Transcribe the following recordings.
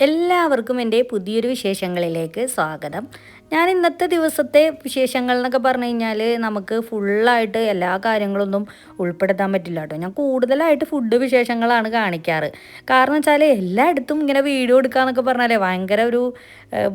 എല്ലാവർക്കും എൻ്റെ പുതിയൊരു വിശേഷങ്ങളിലേക്ക് സ്വാഗതം. ഞാൻ ഇന്നത്തെ ദിവസത്തെ വിശേഷങ്ങൾ എന്നൊക്കെ പറഞ്ഞു കഴിഞ്ഞാൽ നമുക്ക് ഫുള്ളായിട്ട് എല്ലാ കാര്യങ്ങളൊന്നും ഉൾപ്പെടുത്താൻ പറ്റില്ല കേട്ടോ. ഞാൻ കൂടുതലായിട്ട് ഫുഡ് വിശേഷങ്ങളാണ് കാണിക്കാറ്. കാരണം വെച്ചാൽ എല്ലായിടത്തും ഇങ്ങനെ വീഡിയോ എടുക്കുക എന്നൊക്കെ പറഞ്ഞാലേ ഭയങ്കര ഒരു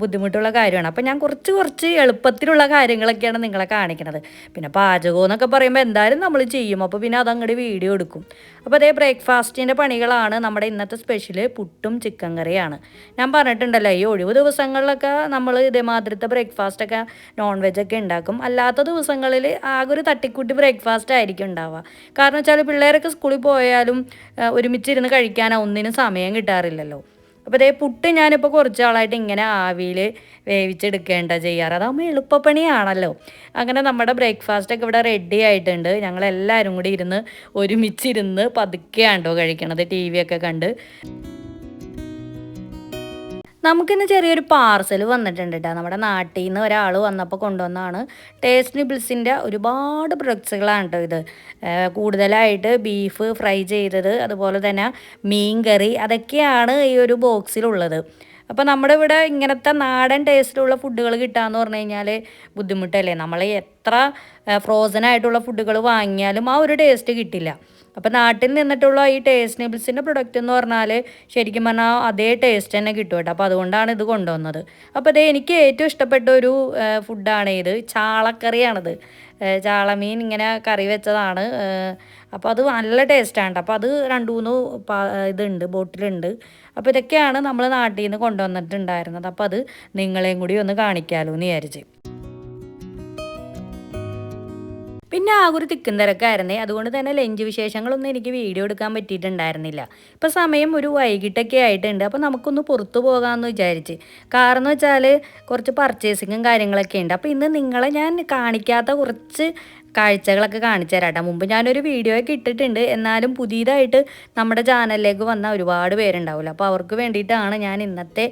ബുദ്ധിമുട്ടുള്ള കാര്യമാണ്. അപ്പോൾ ഞാൻ കുറച്ച് കുറച്ച് എളുപ്പത്തിലുള്ള കാര്യങ്ങളൊക്കെയാണ് നിങ്ങളെ കാണിക്കുന്നത്. പിന്നെ പാചകം എന്നൊക്കെ പറയുമ്പോൾ എന്തായാലും നമ്മൾ ചെയ്യും. അപ്പോൾ പിന്നെ അതങ്ങോട്ട് വീഡിയോ എടുക്കും. അപ്പോൾ അതേ ബ്രേക്ക്ഫാസ്റ്റിൻ്റെ പണികളാണ് നമ്മുടെ ഇന്നത്തെ സ്പെഷ്യൽ. പുട്ടും ചിക്കൻ കറിയാണ്. ഞാൻ പറഞ്ഞിട്ടുണ്ടല്ലോ ഈ ഒഴിവ് ദിവസങ്ങളിലൊക്കെ നമ്മൾ ഇതേമാതിരത്തെ ബ്രേക്ക്ഫാസ്റ്റൊക്കെ നോൺ വെജൊക്കെ ഉണ്ടാക്കും. അല്ലാത്ത ദിവസങ്ങളിൽ ആകെ ഒരു തട്ടിക്കൂട്ടി ബ്രേക്ക്ഫാസ്റ്റ് ആയിരിക്കും ഉണ്ടാവുക. കാരണം വെച്ചാൽ പിള്ളേരൊക്കെ സ്കൂളിൽ പോയാലും ഒരുമിച്ചിരുന്ന് കഴിക്കാനോ ഒന്നിനും സമയം കിട്ടാറില്ലല്ലോ. അപ്പോൾ അതേ പുട്ട് ഞാനിപ്പോൾ കുറച്ച് ആളായിട്ട് ഇങ്ങനെ ആവിയിൽ വേവിച്ചെടുക്കേണ്ട ചെയ്യാറ്. അതാകുമ്പോൾ എളുപ്പപ്പണിയാണല്ലോ. അങ്ങനെ നമ്മുടെ ബ്രേക്ക്ഫാസ്റ്റൊക്കെ ഇവിടെ റെഡി ആയിട്ടുണ്ട്. ഞങ്ങളെല്ലാവരും കൂടി ഇരുന്ന് ഒരുമിച്ചിരുന്ന് പതുക്കെയാണ്ടോ കഴിക്കണത്, ടി വി ഒക്കെ കണ്ട്. നമുക്കിന്ന് ചെറിയൊരു പാർസൽ വന്നിട്ടുണ്ട് കേട്ടോ. നമ്മുടെ നാട്ടിൽ നിന്ന് ഒരാൾ വന്നപ്പോൾ കൊണ്ടുവന്നതാണ്. ടേസ്റ്റ് നിബിൾസിൻ്റെ ഒരുപാട് പ്രൊഡക്ട്സുകളാണ് കേട്ടോ ഇത്. കൂടുതലായിട്ട് ബീഫ് ഫ്രൈ ചെയ്തത്, അതുപോലെ തന്നെ മീൻ കറി, അതൊക്കെയാണ് ഈ ഒരു ബോക്സിലുള്ളത്. അപ്പോൾ നമ്മുടെ ഇവിടെ ഇങ്ങനത്തെ നാടൻ ടേസ്റ്റിലുള്ള ഫുഡുകൾ കിട്ടുകയെന്ന് പറഞ്ഞു കഴിഞ്ഞാൽ ബുദ്ധിമുട്ടല്ലേ. നമ്മൾ എത്ര ഫ്രോസൺ ആയിട്ടുള്ള ഫുഡുകൾ വാങ്ങിയാലും ആ ഒരു ടേസ്റ്റ് കിട്ടില്ല. അപ്പോൾ നാട്ടിൽ നിന്നിട്ടുള്ള ഈ ടേസ്റ്റ് നിബിൾസിൻ്റെ പ്രൊഡക്റ്റ് എന്ന് പറഞ്ഞാൽ ശരിക്കും പറഞ്ഞാൽ അതേ ടേസ്റ്റ് തന്നെ കിട്ടും കേട്ടോ. അപ്പോൾ അതുകൊണ്ടാണ് ഇത് കൊണ്ടുവന്നത്. അപ്പോൾ ഇത് എനിക്ക് ഏറ്റവും ഇഷ്ടപ്പെട്ട ഒരു ഫുഡാണ് ഇത്. ചാളക്കറിയാണിത്. ചാളമീൻ ഇങ്ങനെ കറി വെച്ചതാണ്. അപ്പോൾ അത് നല്ല ടേസ്റ്റാണ്. അപ്പോൾ അത് 2-3 ഇതുണ്ട്, ബോട്ടിലുണ്ട്. അപ്പോൾ ഇതൊക്കെയാണ് നമ്മൾ നാട്ടിൽ നിന്ന് കൊണ്ടുവന്നിട്ടുണ്ടായിരുന്നത്. അപ്പോൾ അത് നിങ്ങളെയും കൂടി ഒന്ന് കാണിക്കാമല്ലോ എന്ന് വിചാരിച്ച്. പിന്നെ ആകെ ഒരു തിക്കും തിരക്കായിരുന്നേ. അതുകൊണ്ട് തന്നെ ലഞ്ച് വിശേഷങ്ങളൊന്നും എനിക്ക് വീഡിയോ എടുക്കാൻ പറ്റിയിട്ടുണ്ടായിരുന്നില്ല. ഇപ്പോൾ സമയം ഒരു വൈകിട്ടൊക്കെ ആയിട്ടുണ്ട്. അപ്പോൾ നമുക്കൊന്ന് പുറത്തു പോകാമെന്ന് വിചാരിച്ച്. കാരണം വെച്ചാൽ കുറച്ച് പർച്ചേസിങ്ങും കാര്യങ്ങളൊക്കെ ഉണ്ട്. അപ്പോൾ ഇന്ന് നിങ്ങളെ ഞാൻ കാണിക്കാത്ത കുറച്ച് കാഴ്ചകളൊക്കെ കാണിച്ചു തരാം കേട്ടോ. മുമ്പ് ഞാനൊരു വീഡിയോ ഒക്കെ ഇട്ടിട്ടുണ്ട്. എന്നാലും പുതിയതായിട്ട് നമ്മുടെ ചാനലിലേക്ക് വന്ന ഒരുപാട് പേരുണ്ടാവില്ല. അപ്പോൾ അവർക്ക് വേണ്ടിയിട്ടാണ് ഞാൻ ഇന്നത്തെ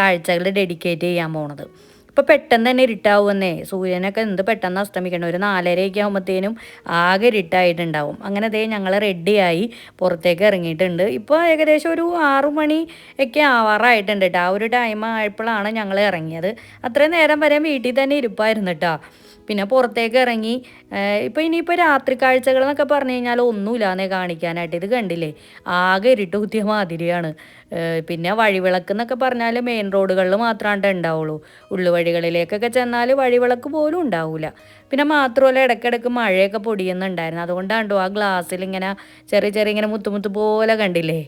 കാഴ്ചകൾ ഡെഡിക്കേറ്റ് ചെയ്യാൻ പോണത്. ഇപ്പോൾ പെട്ടെന്ന് തന്നെ ഇരുട്ടാവുമെന്നേ. സൂര്യനൊക്കെ എന്ത് പെട്ടെന്ന് അസ്തമിക്കണം. ഒരു 4:30 ആകുമ്പോഴത്തേനും ആകെ ഇരുട്ടായിട്ടുണ്ടാവും. അങ്ങനെ അതേ ഞങ്ങൾ റെഡിയായി പുറത്തേക്ക് ഇറങ്ങിയിട്ടുണ്ട്. ഇപ്പോൾ ഏകദേശം ഒരു 6 മണി ഒക്കെ ആവാറായിട്ടുണ്ട് കേട്ടോ. ആ ഒരു ടൈം ആയപ്പോഴാണ് ഞങ്ങൾ ഇറങ്ങിയത്. അത്രയും നേരം വരെ വീട്ടിൽ തന്നെ ഇരിപ്പായിരുന്നു കേട്ടോ. പിന്നെ പുറത്തേക്ക് ഇറങ്ങി. ഇപ്പോൾ ഇനിയിപ്പോൾ രാത്രി കാഴ്ചകൾ എന്നൊക്കെ പറഞ്ഞു കഴിഞ്ഞാൽ ഒന്നുമില്ലാന്നേ കാണിക്കാനായിട്ട്. ഇത് കണ്ടില്ലേ, ആകെ ഇരുട്ട് കുത്തിയ മാതിരിയാണ്. പിന്നെ വഴിവിളക്ക് എന്നൊക്കെ പറഞ്ഞാൽ മെയിൻ റോഡുകളിൽ മാത്രമാണ് ഉണ്ടാവുള്ളൂ. ഉള്ളുവഴികളിലേക്കൊക്കെ ചെന്നാൽ വഴിവിളക്ക് പോലും ഉണ്ടാവില്ല. പിന്നെ മാത്രമല്ല ഇടയ്ക്കിടയ്ക്ക് മഴയൊക്കെ പൊടിയുന്നുണ്ടായിരുന്നു. അതുകൊണ്ടാണ്ടോ ആ ഗ്ലാസ്സിൽ ഇങ്ങനെ ചെറിയ ഇങ്ങനെ മുത്തുമുത്ത് പോലെ കണ്ടില്ലേ.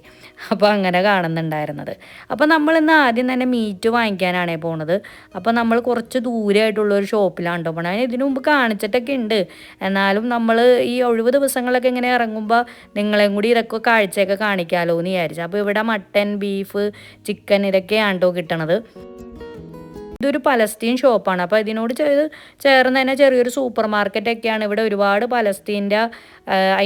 അപ്പോൾ അങ്ങനെ കാണുന്നുണ്ടായിരുന്നത്. അപ്പോൾ നമ്മളിന്ന് ആദ്യം തന്നെ മീറ്റ് വാങ്ങിക്കാനാണേ പോണത്. അപ്പോൾ നമ്മൾ കുറച്ച് ദൂരമായിട്ടുള്ളൊരു ഷോപ്പിലാണ് കേട്ടോ പോണത്. ഇതിനു മുമ്പ് കാണിച്ചിട്ടൊക്കെ ഉണ്ട്. എന്നാലും നമ്മൾ ഈ ഒഴിവ് ദിവസങ്ങളൊക്കെ ഇങ്ങനെ ഇറങ്ങുമ്പോൾ നിങ്ങളെയും കൂടി ഇതൊക്കെ കാഴ്ചയൊക്കെ കാണിക്കാമല്ലോ എന്ന് വിചാരിച്ചു. അപ്പോൾ ഇവിടെ മട്ടൻ, ബീഫ്, ചിക്കൻ ഇതൊക്കെയാണ് കേട്ടോ കിട്ടണത്. ഇതൊരു പലസ്തീൻ ഷോപ്പാണ്. അപ്പോൾ ഇതിനോട് ചേർന്ന് തന്നെ ചെറിയൊരു സൂപ്പർ മാർക്കറ്റൊക്കെയാണ്. ഇവിടെ ഒരുപാട് പലസ്തീൻ്റെ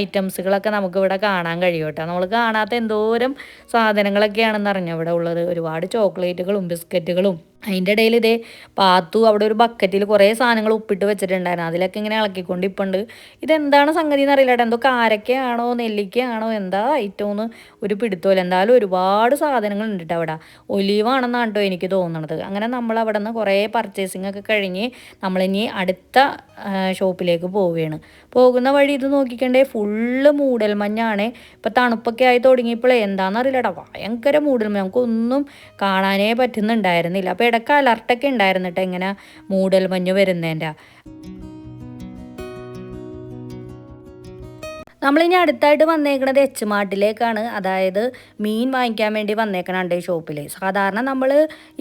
ഐറ്റംസുകളൊക്കെ നമുക്കിവിടെ കാണാൻ കഴിയും കേട്ടോ. നമ്മൾ കാണാത്ത എന്തോരം സാധനങ്ങളൊക്കെയാണെന്ന് അറിഞ്ഞു ഇവിടെ ഉള്ളത്. ഒരുപാട് ചോക്ലേറ്റുകളും ബിസ്ക്കറ്റുകളും. അതിൻ്റെ ഇടയിൽ ഇതേ പാത്തു അവിടെ ഒരു ബക്കറ്റിൽ കുറേ സാധനങ്ങൾ ഉപ്പിട്ട് വെച്ചിട്ടുണ്ടായിരുന്നു. അതിലൊക്കെ ഇങ്ങനെ ഇളക്കിക്കൊണ്ട് ഇപ്പുണ്ട്. ഇതെന്താണ് സംഗതി എന്നറിയില്ല കേട്ടോ. എന്തോ കാരക്കയാണോ നെല്ലിക്കയാണോ എന്താ ഐറ്റം എന്ന് ഒരു പിടുത്തമില്ല. എന്തായാലും ഒരുപാട് സാധനങ്ങൾ ഉണ്ട് കേട്ടോ അവിടെ. ഒലീവാണെന്നാണ് കേട്ടോ എനിക്ക് തോന്നുന്നത്. അങ്ങനെ നമ്മൾ അവിടെ നിന്ന് കുറേ പർച്ചേസിങ് ഒക്കെ കഴിഞ്ഞ് നമ്മളിനി അടുത്ത ഷോപ്പിലേക്ക് പോവുകയാണ്. പോകുന്ന വഴി ഇത് നോക്കിക്കണ്ടേ, ഫുള്ള് മൂടൽമഞ്ഞാണ്. ഇപ്പോൾ തണുപ്പൊക്കെ ആയി തുടങ്ങിയപ്പോഴേ എന്താണെന്നറിയില്ല കേട്ടോ, ഭയങ്കര മൂടൽമഞ്ഞ്. നമുക്കൊന്നും കാണാനേ പറ്റുന്നുണ്ടായിരുന്നില്ല. അപ്പോൾ ഇടയ്ക്ക് അലർട്ടൊക്കെ ഉണ്ടായിരുന്നു കേട്ടോ ഇങ്ങനെ മൂടൽമഞ്ഞ് വരുന്നതിൻ്റെ. നമ്മളിനി അടുത്തായിട്ട് വന്നേക്കണത് എച്ച് മാർട്ടിലേക്കാണ്. അതായത് മീൻ വാങ്ങിക്കാൻ വേണ്ടി വന്നേക്കണുണ്ട് ഈ ഷോപ്പിൽ. സാധാരണ നമ്മൾ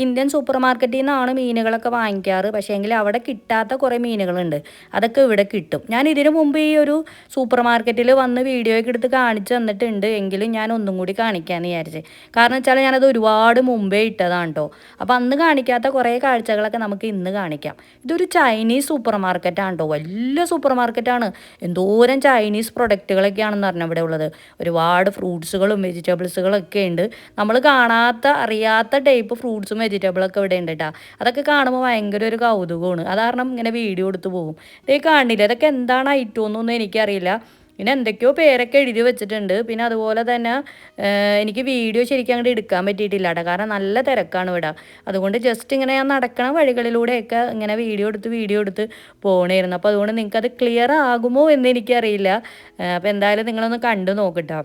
ഇന്ത്യൻ സൂപ്പർ മാർക്കറ്റിൽ നിന്നാണ് മീനുകളൊക്കെ വാങ്ങിക്കാറ്. പക്ഷേ എങ്കിൽ അവിടെ കിട്ടാത്ത കുറേ മീനുകളുണ്ട്. അതൊക്കെ ഇവിടെ കിട്ടും. ഞാൻ ഇതിനു മുമ്പ് ഈ ഒരു സൂപ്പർ മാർക്കറ്റിൽ വന്ന് വീഡിയോയൊക്കെ എടുത്ത് കാണിച്ചു തന്നിട്ടുണ്ട്. എങ്കിലും ഞാൻ ഒന്നും കൂടി കാണിക്കാമെന്ന് വിചാരിച്ചത്. കാരണം വെച്ചാൽ ഞാനത് ഒരുപാട് മുമ്പേ ഇട്ടതാണ് കേട്ടോ. അപ്പോൾ അന്ന് കാണിക്കാത്ത കുറേ കാഴ്ചകളൊക്കെ നമുക്ക് ഇന്ന് കാണിക്കാം. ഇതൊരു ചൈനീസ് സൂപ്പർ മാർക്കറ്റാണ് കേട്ടോ. വലിയ സൂപ്പർ മാർക്കറ്റാണ്. എന്തോരം ചൈനീസ് പ്രൊഡക്റ്റുകളൊക്കെയാണെന്ന് പറഞ്ഞാൽ ഇവിടെ ഉള്ളത്. ഒരുപാട് ഫ്രൂട്ട്സുകളും വെജിറ്റബിൾസുകളൊക്കെ ഉണ്ട്. നമ്മൾ കാണാത്ത അറിയാത്ത ടൈപ്പ് ഫ്രൂട്ട്സും വെജിറ്റബിളൊക്കെ ഇവിടെ ഉണ്ട് കേട്ടോ. അതൊക്കെ കാണുമ്പോൾ ഭയങ്കര ഒരു കൗതുകമാണ്. അത് കാരണം ഇങ്ങനെ വീഡിയോ എടുത്ത് പോകും. ഇതേ കാണില്ല, ഇതൊക്കെ എന്താണ് ഐറ്റം എന്നൊന്നും എനിക്കറിയില്ല. പിന്നെ എന്തൊക്കെയോ പേരൊക്കെ എഴുതി വെച്ചിട്ടുണ്ട്. പിന്നെ അതുപോലെ തന്നെ എനിക്ക് വീഡിയോ ശരിക്കും അങ്ങോട്ട് എടുക്കാൻ പറ്റിയിട്ടില്ല കേട്ടോ, കാരണം നല്ല തിരക്കാണ് ഇവിടെ. അതുകൊണ്ട് ജസ്റ്റ് ഇങ്ങനെ ഞാൻ നടക്കണ വഴികളിലൂടെയൊക്കെ ഇങ്ങനെ വീഡിയോ എടുത്ത് പോകണമായിരുന്നു. അപ്പോൾ അതുകൊണ്ട് നിങ്ങൾക്കത് ക്ലിയർ ആകുമോ എന്ന് എനിക്കറിയില്ല. അപ്പോൾ എന്തായാലും നിങ്ങളൊന്ന് കണ്ടു നോക്കട്ടോ.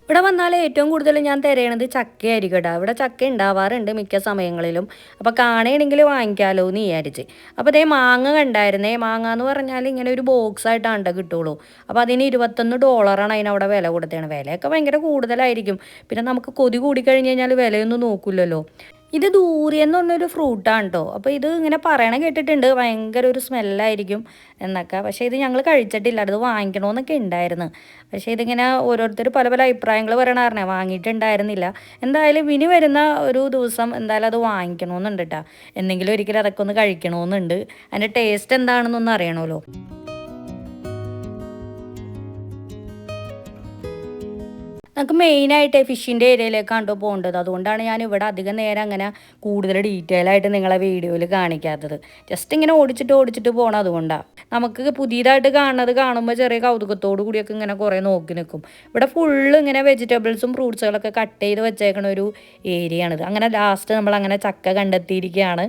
ഇവിടെ വന്നാൽ ഏറ്റവും കൂടുതൽ ഞാൻ തിരയണത് ചക്കയായിരിക്കും കേട്ടോ. ഇവിടെ ചക്ക ഉണ്ടാവാറുണ്ട് മിക്ക സമയങ്ങളിലും. അപ്പോൾ കാണുകയാണെങ്കിൽ വാങ്ങിക്കാമല്ലോ എന്ന് വിചാരിച്ച്. അപ്പോൾ അതേ മാങ്ങ കണ്ടായിരുന്നേ. മാങ്ങ എന്ന് പറഞ്ഞാൽ ഇങ്ങനെ ഒരു ബോക്സ് ആയിട്ടാണ് കേട്ടോ കിട്ടുള്ളൂ. അപ്പോൾ അതിന് $21 അതിനവിടെ വില കൊടുത്തതാണ്. വിലയൊക്കെ ഭയങ്കര കൂടുതലായിരിക്കും. പിന്നെ നമുക്ക് കൊതി കൂടിക്കഴിഞ്ഞ് കഴിഞ്ഞാൽ വിലയൊന്നും നോക്കില്ലല്ലോ. ഇത് ദൂരെന്ന് പറഞ്ഞൊരു ഫ്രൂട്ടാണ് കേട്ടോ. അപ്പോൾ ഇത് ഇങ്ങനെ പറയണ കേട്ടിട്ടുണ്ട് ഭയങ്കര ഒരു സ്മെല്ലായിരിക്കും എന്നൊക്കെ. പക്ഷേ ഇത് ഞങ്ങൾ കഴിച്ചിട്ടില്ല. അത് വാങ്ങിക്കണമെന്നൊക്കെ ഉണ്ടായിരുന്നു. പക്ഷേ ഇതിങ്ങനെ ഓരോരുത്തർ പല പല അഭിപ്രായങ്ങൾ പറയണ കാരണം വാങ്ങിയിട്ടുണ്ടായിരുന്നില്ല. എന്തായാലും ഇനി വരുന്ന ഒരു ദിവസം എന്തായാലും അത് വാങ്ങിക്കണമെന്നുണ്ട് കേട്ടോ. എന്തെങ്കിലും ഒരിക്കലും അതൊക്കെ ഒന്ന് കഴിക്കണമെന്നുണ്ട്. അതിൻ്റെ ടേസ്റ്റ് എന്താണെന്നൊന്ന് അറിയണമല്ലോ. നമുക്ക് മെയിനായിട്ട് ഫിഷിൻ്റെ ഏരിയയിലേക്കാണ് കേട്ടോ പോകേണ്ടത്. അതുകൊണ്ടാണ് ഞാൻ ഇവിടെ അധികം നേരം അങ്ങനെ കൂടുതൽ ഡീറ്റെയിൽ ആയിട്ട് നിങ്ങളെ വീഡിയോയിൽ കാണിക്കാത്തത്. ജസ്റ്റ് ഇങ്ങനെ ഓടിച്ചിട്ട് പോകണം. അതുകൊണ്ടാണ് നമുക്ക് പുതിയതായിട്ട് കാണുമ്പോൾ ചെറിയ കൗതുകത്തോടു കൂടിയൊക്കെ ഇങ്ങനെ കുറേ നോക്കി നിൽക്കും. ഇവിടെ ഫുള്ള് ഇങ്ങനെ വെജിറ്റബിൾസും ഫ്രൂട്ട്സുകളൊക്കെ കട്ട് ചെയ്ത് വെച്ചേക്കണ ഒരു ഏരിയയാണിത്. അങ്ങനെ ലാസ്റ്റ് നമ്മൾ അങ്ങനെ ചക്ക കണ്ടെത്തിയിരിക്കുകയാണ്.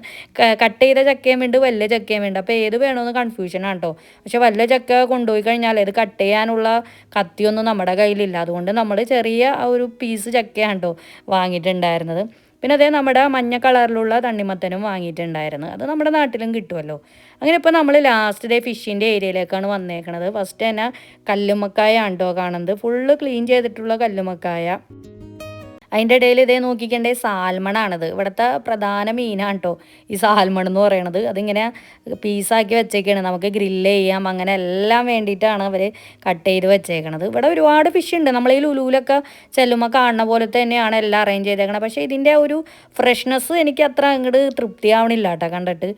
കട്ട് ചെയ്ത ചക്കയും വേണ്ട, വലിയ ചക്കയും വേണ്ട. അപ്പോൾ ഏത് വേണമെന്ന് കൺഫ്യൂഷനാണ് കേട്ടോ. പക്ഷെ വലിയ ചക്ക കൊണ്ടുപോയി കഴിഞ്ഞാൽ ഇത് കട്ട് ചെയ്യാനുള്ള കത്തിയൊന്നും നമ്മുടെ കയ്യിലില്ല. അതുകൊണ്ട് നമ്മൾ ചെറിയ ഒരു പീസ് ചക്കയാണ് കേട്ടോ വാങ്ങിയിട്ടുണ്ടായിരുന്നത്. പിന്നെ അതേ നമ്മുടെ മഞ്ഞ കളറിലുള്ള തണ്ണിമത്തനും വാങ്ങിയിട്ടുണ്ടായിരുന്നു. അത് നമ്മുടെ നാട്ടിലും കിട്ടുമല്ലോ. അങ്ങനെ ഇപ്പോൾ നമ്മൾ ലാസ്റ്റ് ഡേ ഫിഷിൻ്റെ ഏരിയയിലേക്കാണ് വന്നേക്കണത്. ഫസ്റ്റ് തന്നെ കല്ലുമ്മക്കായ ആണ് കേട്ടോ കാണുന്നത്. ഫുള്ള് ക്ലീൻ ചെയ്തിട്ടുള്ള കല്ലുമ്മക്കായ. അതിൻ്റെ ഇടയിൽ ഇതേ നോക്കിക്കണ്ടേ സാൽമണാണിത്. ഇവിടുത്തെ പ്രധാന മീനാണ് കേട്ടോ ഈ സാൽമൺ എന്ന് പറയണത്. അതിങ്ങനെ പീസാക്കി വെച്ചേക്കാണ്. നമുക്ക് ഗ്രില്ല് ചെയ്യാം, അങ്ങനെ എല്ലാം വേണ്ടിയിട്ടാണ് അവർ കട്ട് ചെയ്ത് വെച്ചേക്കണത്. ഇവിടെ ഒരുപാട് ഫിഷ് ഉണ്ട്. നമ്മൾ ഈ ലുലുവിലൊക്കെ ചെല്ലുമ്പോൾ കാണുന്ന പോലെ തന്നെയാണ് എല്ലാം അറേഞ്ച് ചെയ്തേക്കണത്. പക്ഷേ ഇതിൻ്റെ ഒരു ഫ്രഷ്നെസ് എനിക്ക് അത്ര അങ്ങോട്ട് തൃപ്തിയാവണില്ല കേട്ടോ കണ്ടിട്ട്.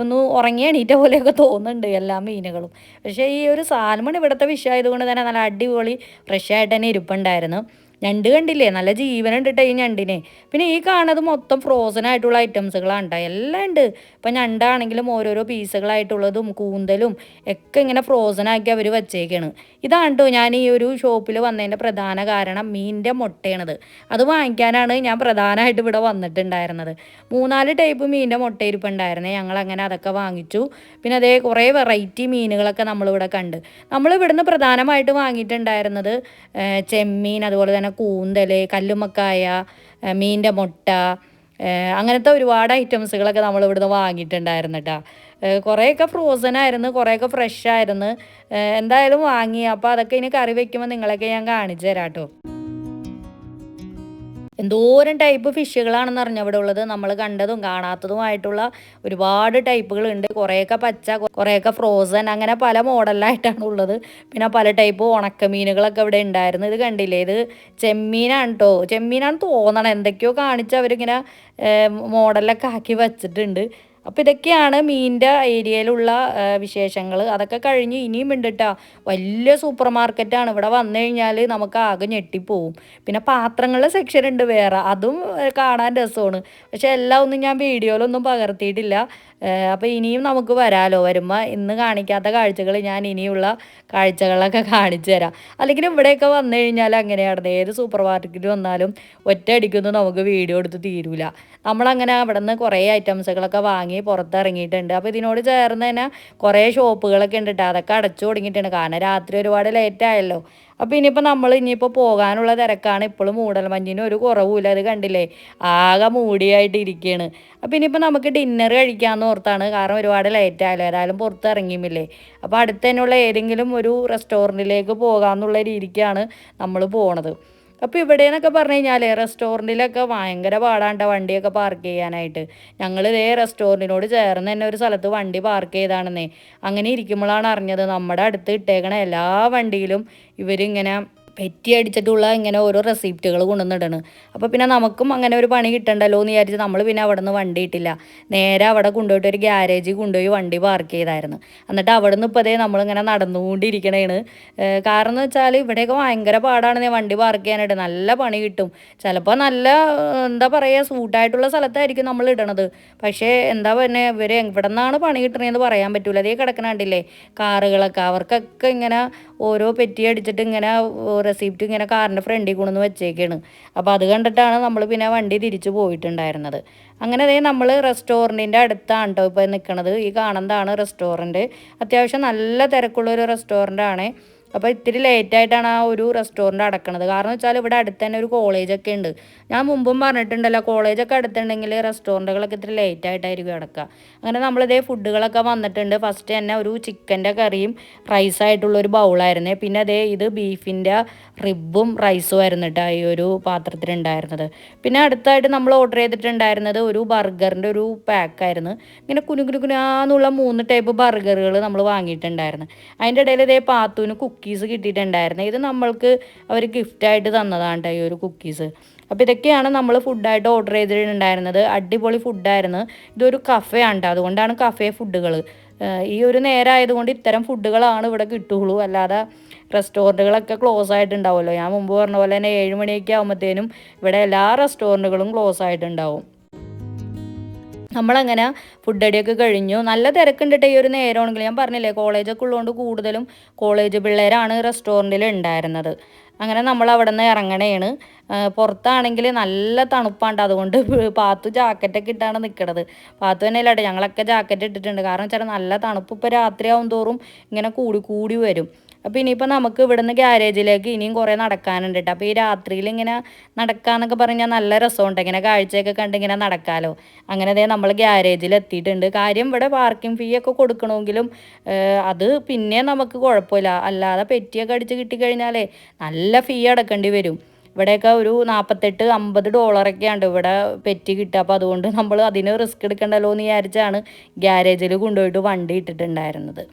ഒന്ന് ഉറങ്ങി എണീറ്റ പോലെയൊക്കെ തോന്നുന്നുണ്ട് എല്ലാ മീനുകളും. പക്ഷേ ഈ ഒരു സാൽമൺ ഇവിടുത്തെ ഫിഷ് ആയതുകൊണ്ട് തന്നെ നല്ല അടിപൊളി ഫ്രഷ് ആയിട്ട് തന്നെ ഇരിപ്പുണ്ടായിരുന്നു. ഞണ്ട് കണ്ടില്ലേ, നല്ല ജീവനുണ്ട് കേട്ടോ ഈ ഞണ്ടിനെ. പിന്നെ ഈ കാണുന്നത് മൊത്തം ഫ്രോസൺ ആയിട്ടുള്ള ഐറ്റംസുകളാണ് കേട്ടോ, എല്ലാം ഉണ്ട്. ഇപ്പം ഞണ്ടാണെങ്കിലും ഓരോരോ പീസുകളായിട്ടുള്ളതും കൂന്തലും ഒക്കെ ഇങ്ങനെ ഫ്രോസൺ ആക്കി അവർ വെച്ചേക്കാണ്. ഇതാണ് കേട്ടോ ഞാൻ ഈ ഒരു ഷോപ്പിൽ വന്നതിൻ്റെ പ്രധാന കാരണം, മീനിൻ്റെ മുട്ടയാണത്. അത് വാങ്ങിക്കാനാണ് ഞാൻ പ്രധാനമായിട്ട് ഇവിടെ വന്നിട്ടുണ്ടായിരുന്നത്. 3-4 ടൈപ്പ് മീനിൻ്റെ മുട്ട ഇരിപ്പുണ്ടായിരുന്നേ. ഞങ്ങളങ്ങനെ അതൊക്കെ വാങ്ങിച്ചു. പിന്നെ അതേ കുറേ വെറൈറ്റി മീനുകളൊക്കെ നമ്മളിവിടെ കണ്ട്. നമ്മളിവിടുന്ന് പ്രധാനമായിട്ട് വാങ്ങിയിട്ടുണ്ടായിരുന്നത് ചെമ്മീൻ, അതുപോലെ തന്നെ കൂന്തൽ, കല്ലുമ്മക്കായ, മീനിൻ്റെ മുട്ട, അങ്ങനത്തെ ഒരുപാട് ഐറ്റംസുകളൊക്കെ നമ്മളിവിടുന്ന് വാങ്ങിയിട്ടുണ്ടായിരുന്നു കേട്ടോ. കുറേയൊക്കെ ഫ്രോസൺ ആയിരുന്നു, കുറേയൊക്കെ ഫ്രഷ് ആയിരുന്നു. എന്തായാലും വാങ്ങി. അപ്പോൾ അതൊക്കെ ഇനി കറി വയ്ക്കുമ്പോൾ നിങ്ങളൊക്കെ ഞാൻ കാണിച്ചു തരാം കേട്ടോ. എന്തോരം ടൈപ്പ് ഫിഷുകളാണെന്ന് അറിഞ്ഞ ഇവിടെ ഉള്ളത്. നമ്മൾ കണ്ടതും കാണാത്തതുമായിട്ടുള്ള ഒരുപാട് ടൈപ്പുകളുണ്ട്. കുറേയൊക്കെ പച്ച, കുറേയൊക്കെ ഫ്രോസൺ, അങ്ങനെ പല മോഡലായിട്ടാണ് ഉള്ളത്. പിന്നെ പല ടൈപ്പ് ഉണക്കമീനുകളൊക്കെ ഇവിടെ ഉണ്ടായിരുന്നു. ഇത് കണ്ടില്ലേ, ഇത് ചെമ്മീനാണ് കേട്ടോ. ചെമ്മീനാണ് തോന്നണം. എന്തൊക്കെയോ കാണിച്ച് അവരിങ്ങനെ മോഡലൊക്കെ ആക്കി വെച്ചിട്ടുണ്ട്. അപ്പോൾ ഇതൊക്കെയാണ് മീനിൻ്റെ ഏരിയയിലുള്ള വിശേഷങ്ങൾ. അതൊക്കെ കഴിഞ്ഞ് ഇനിയും ഉണ്ട് കേട്ടോ. വലിയ സൂപ്പർ മാർക്കറ്റാണ്. ഇവിടെ വന്നു കഴിഞ്ഞാൽ നമുക്ക് ആകെ ഞെട്ടിപ്പോവും. പിന്നെ പാത്രങ്ങളുടെ സെക്ഷൻ ഉണ്ട് വേറെ, അതും കാണാൻ രസമാണ്. പക്ഷെ എല്ലാം ഒന്നും ഞാൻ വീഡിയോയിലൊന്നും പകർത്തിയിട്ടില്ല. അപ്പോൾ ഇനിയും നമുക്ക് വരാമല്ലോ. വരുമ്പോൾ ഇന്ന് കാണിക്കാത്ത കാഴ്ചകൾ ഞാൻ ഇനിയുള്ള കാഴ്ചകളൊക്കെ കാണിച്ചു തരാം. അല്ലെങ്കിൽ ഇവിടെയൊക്കെ വന്നു കഴിഞ്ഞാൽ അങ്ങനെയാണ്, ഏത് സൂപ്പർ മാർക്കറ്റിൽ വന്നാലും ഒറ്റ അടിക്കൊന്നും നമുക്ക് വീഡിയോ എടുത്ത് തീരൂല. നമ്മളങ്ങനെ അവിടെ നിന്ന് കുറേ ഐറ്റംസുകളൊക്കെ വാങ്ങി പുറത്തിറങ്ങിയിട്ടുണ്ട്. അപ്പോൾ ഇതിനോട് ചേർന്ന് തന്നെ കുറേ ഷോപ്പുകളൊക്കെ ഉണ്ട് കേട്ടോ. അതൊക്കെ അടച്ചു തുടങ്ങിയിട്ടുണ്ട്, കാരണം രാത്രി ഒരുപാട് ലേറ്റായല്ലോ. അപ്പോൾ ഇനിയിപ്പോൾ പോകാനുള്ള തിരക്കാണ്. ഇപ്പോഴും മൂടൽമഞ്ഞിന് ഒരു കുറവുമില്ല. അത് കണ്ടില്ലേ, ആകെ മൂടിയായിട്ട് ഇരിക്കുകയാണ്. അപ്പോൾ ഇനിയിപ്പോൾ നമുക്ക് ഡിന്നർ കഴിക്കാമെന്ന് ഓർത്താണ്, കാരണം ഒരുപാട് ലേറ്റായല്ലോ. ഏതായാലും പുറത്ത് ഇറങ്ങിയുമില്ലേ. അപ്പോൾ അടുത്ത് തന്നെയുള്ള ഏതെങ്കിലും ഒരു റെസ്റ്റോറൻറ്റിലേക്ക് പോകാമെന്നുള്ള രീതിക്കാണ് നമ്മൾ പോണത്. അപ്പോൾ ഇവിടെ എന്നൊക്കെ പറഞ്ഞു കഴിഞ്ഞാൽ റെസ്റ്റോറൻറ്റിലൊക്കെ ഭയങ്കര പാടാണ്ട വണ്ടിയൊക്കെ പാർക്ക് ചെയ്യാനായിട്ട്. ഞങ്ങൾ ഇതേ റെസ്റ്റോറൻറ്റിനോട് ചേർന്ന് തന്നെ ഒരു സ്ഥലത്ത് വണ്ടി പാർക്ക് ചെയ്താണെന്നേ. അങ്ങനെ ഇരിക്കുമ്പോഴാണ് അറിഞ്ഞത് നമ്മുടെ അടുത്ത് ഇട്ടേക്കണ എല്ലാ വണ്ടിയിലും ഇവരിങ്ങനെ പെറ്റി അടിച്ചിട്ടുള്ള ഇങ്ങനെ ഓരോ റെസിപ്റ്റുകൾ കൊണ്ടുവന്നിടണം. അപ്പോൾ പിന്നെ നമുക്കും അങ്ങനെ ഒരു പണി കിട്ടണ്ടല്ലോ എന്ന് വിചാരിച്ച് നമ്മൾ പിന്നെ അവിടെ നിന്ന് വണ്ടി ഇട്ടില്ല. നേരെ അവിടെ കൊണ്ടുപോയിട്ട് ഒരു ഗ്യാരേജിൽ കൊണ്ടുപോയി വണ്ടി പാർക്ക് ചെയ്തായിരുന്നു. എന്നിട്ട് അവിടെ നിന്ന് ഇപ്പോൾ അതേ നമ്മളിങ്ങനെ നടന്നുകൊണ്ടിരിക്കണേണ്. കാരണം എന്ന് വെച്ചാൽ ഇവിടെയൊക്കെ ഭയങ്കര പാടാണ് വണ്ടി പാർക്ക് ചെയ്യാനായിട്ട്. നല്ല പണി കിട്ടും. ചിലപ്പോൾ നല്ല എന്താ പറയുക സൂട്ടായിട്ടുള്ള സ്ഥലത്തായിരിക്കും നമ്മൾ ഇടണത്. പക്ഷേ എന്താ പറയുക ഇവർ എവിടെ നിന്നാണ് പണി കിട്ടണതെന്ന് പറയാൻ പറ്റില്ല. അതേ കിടക്കണ കണ്ടില്ലേ കാറുകളൊക്കെ, അവർക്കൊക്കെ ഇങ്ങനെ ഓരോ പെറ്റി അടിച്ചിട്ട് ഇങ്ങനെ റെസിപ്റ്റ് ഇങ്ങനെ കാറിൻ്റെ ഫ്രണ്ടിൽ കൊണ്ടുവന്ന് വെച്ചേക്കാണ്. അപ്പോൾ അത് കണ്ടിട്ടാണ് നമ്മൾ പിന്നെ വണ്ടി തിരിച്ചു പോയിട്ടുണ്ടായിരുന്നത്. അങ്ങനെ അതേ നമ്മൾ റെസ്റ്റോറൻറ്റിൻ്റെ അടുത്താണ് കേട്ടോ ഇപ്പോൾ നിൽക്കണത്. ഈ കാണുന്നതാണ് റെസ്റ്റോറൻറ്റ്. അത്യാവശ്യം നല്ല തിരക്കുള്ളൊരു റെസ്റ്റോറൻ്റാണ്. അപ്പോൾ ഇത്തിരി ലേറ്റായിട്ടാണ് ആ ഒരു റെസ്റ്റോറൻറ്റ് അടക്കണത്. കാരണം വെച്ചാൽ ഇവിടെ അടുത്ത് തന്നെ ഒരു കോളേജൊക്കെ ഉണ്ട്. ഞാൻ മുമ്പും പറഞ്ഞിട്ടുണ്ടല്ലോ, കോളേജൊക്കെ അടുത്തുണ്ടെങ്കിൽ റെസ്റ്റോറൻറ്റുകളൊക്കെ ഇത്തിരി ലേറ്റായിട്ടായിരിക്കും അടക്കുക. അങ്ങനെ നമ്മളിതേ ഫുഡുകളൊക്കെ വന്നിട്ടുണ്ട്. ഫസ്റ്റ് തന്നെ ഒരു ചിക്കൻ്റെ കറിയും റൈസായിട്ടുള്ളൊരു ബൗളായിരുന്നേ. പിന്നെ അതേ ഇത് ബീഫിൻ്റെ റിബും റൈസും ആയിരുന്നു കേട്ടോ ഈ ഒരു പാത്രത്തിലുണ്ടായിരുന്നത്. പിന്നെ അടുത്തായിട്ട് നമ്മൾ ഓർഡർ ചെയ്തിട്ടുണ്ടായിരുന്നത് ഒരു ബർഗറിൻ്റെ ഒരു പാക്കായിരുന്നു. ഇങ്ങനെ കുനുകുനുകുനാന്നുള്ള 3 ടൈപ്പ് ബർഗറുകൾ നമ്മൾ വാങ്ങിയിട്ടുണ്ടായിരുന്നു. അതിൻ്റെ ഇടയിൽ ഇതേ പാത്തുവിന് കുക്കീസ് കിട്ടിയിട്ടുണ്ടായിരുന്നു. ഇത് നമ്മൾക്ക് അവർ ഗിഫ്റ്റായിട്ട് തന്നതാണ് കേട്ടോ ഈ ഒരു കുക്കീസ്. അപ്പോൾ ഇതൊക്കെയാണ് നമ്മൾ ഫുഡായിട്ട് ഓർഡർ ചെയ്തിട്ടുണ്ടായിരുന്നത്. അടിപൊളി ഫുഡായിരുന്നു. ഇതൊരു കഫേ ആണ് കേട്ടോ, അതുകൊണ്ടാണ് കഫേ ഫുഡുകൾ. ഈ ഒരു നേരമായതുകൊണ്ട് ഇത്തരം ഫുഡുകളാണ് ഇവിടെ കിട്ടുകയുള്ളൂ. അല്ലാതെ റെസ്റ്റോറൻറ്റുകളൊക്കെ ക്ലോസ് ആയിട്ടുണ്ടാവുമല്ലോ. ഞാൻ മുമ്പ് പറഞ്ഞ പോലെ തന്നെ 7 മണിയൊക്കെ ആകുമ്പോഴത്തേനും ഇവിടെ എല്ലാ റെസ്റ്റോറൻറ്റുകളും ക്ലോസ് ആയിട്ടുണ്ടാവും. നമ്മളങ്ങനെ ഫുഡ് അടിയൊക്കെ കഴിഞ്ഞു. നല്ല തിരക്കുണ്ടിട്ട് ഈ ഒരു നേരമാണെങ്കിൽ. ഞാൻ പറഞ്ഞില്ലേ കോളേജൊക്കെ ഉള്ളതുകൊണ്ട് കൂടുതലും കോളേജ് പിള്ളേരാണ് റെസ്റ്റോറൻറ്റിൽ ഉണ്ടായിരുന്നത്. അങ്ങനെ നമ്മൾ അവിടെ നിന്ന് ഇറങ്ങണേണ്. പുറത്താണെങ്കിൽ നല്ല തണുപ്പാണ്ട്. അതുകൊണ്ട് പാത്തു ജാക്കറ്റൊക്കെ ഇട്ടാണ് നിൽക്കണത്. പാത്തു തന്നെ ഇല്ലാട്ടെ, ഞങ്ങളൊക്കെ ജാക്കറ്റ് ഇട്ടിട്ടുണ്ട്. കാരണം വെച്ചാൽ നല്ല തണുപ്പ് ഇപ്പോൾ രാത്രിയാവും തോറും ഇങ്ങനെ കൂടി കൂടി വരും. അപ്പോൾ ഇനിയിപ്പോൾ നമുക്ക് ഇവിടുന്ന് ഗ്യാരേജിലേക്ക് ഇനിയും കുറേ നടക്കാനുണ്ട് കേട്ടോ. അപ്പോൾ ഈ രാത്രിയിൽ ഇങ്ങനെ നടക്കാമെന്നൊക്കെ പറഞ്ഞാൽ നല്ല രസമുണ്ട്. ഇങ്ങനെ കാഴ്ചയൊക്കെ കണ്ട് ഇങ്ങനെ നടക്കാമല്ലോ. അങ്ങനെ ദേ നമ്മൾ ഗ്യാരേജിൽ എത്തിയിട്ടുണ്ട്. കാര്യം ഇവിടെ പാർക്കിംഗ് ഫീ ഒക്കെ കൊടുക്കണമെങ്കിലും അത് പിന്നെ നമുക്ക് കുഴപ്പമില്ല. അല്ലാതെ പെറ്റിയൊക്കെ അടിച്ച് കിട്ടിക്കഴിഞ്ഞാലേ നല്ല ഫീ അടക്കേണ്ടി വരും. ഇവിടെയൊക്കെ ഒരു 48-50 ഡോളറൊക്കെയാണ് ഇവിടെ പെറ്റി കിട്ടുക. അപ്പോൾ അതുകൊണ്ട് നമ്മൾ അതിന് റിസ്ക് എടുക്കണ്ടല്ലോ എന്ന് വിചാരിച്ചാണ് ഗ്യാരേജിൽ കൊണ്ടുപോയിട്ട് വണ്ടി ഇട്ടിട്ടുണ്ടായിരുന്നത്.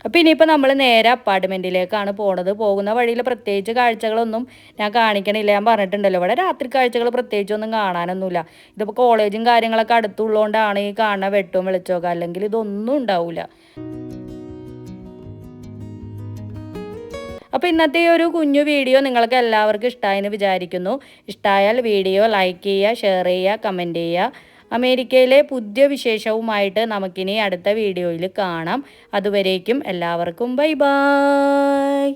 അപ്പോൾ ഇനിയിപ്പോൾ നമ്മൾ നേരെ അപ്പാർട്ട്മെൻറ്റിലേക്കാണ് പോണത്. പോകുന്ന വഴിയിൽ പ്രത്യേകിച്ച് കാഴ്ചകളൊന്നും ഞാൻ കാണിക്കണില്ല. ഞാൻ പറഞ്ഞിട്ടുണ്ടല്ലോ ഇവിടെ രാത്രി കാഴ്ചകൾ പ്രത്യേകിച്ചൊന്നും കാണാനൊന്നുമില്ല. ഇതിപ്പോൾ കോളേജും കാര്യങ്ങളൊക്കെ അടുത്തുള്ളതുകൊണ്ടാണ് ഈ കാണുന്ന വെട്ടവും വെളിച്ചമൊക്കെ, അല്ലെങ്കിൽ ഇതൊന്നും ഉണ്ടാവില്ല. അപ്പോൾ ഇന്നത്തെ ഈ ഒരു കുഞ്ഞു വീഡിയോ നിങ്ങൾക്ക് എല്ലാവർക്കും ഇഷ്ടമായെന്ന് വിചാരിക്കുന്നു. ഇഷ്ടമായാൽ വീഡിയോ ലൈക്ക് ചെയ്യുക, ഷെയർ ചെയ്യുക, കമൻറ്റ് ചെയ്യുക. അമേരിക്കയിലെ പുതിയ വിശേഷവുമായിട്ട് നമുക്കിനി അടുത്ത വീഡിയോയിൽ കാണാം. അതുവരേക്കും എല്ലാവർക്കും ബൈ ബൈ.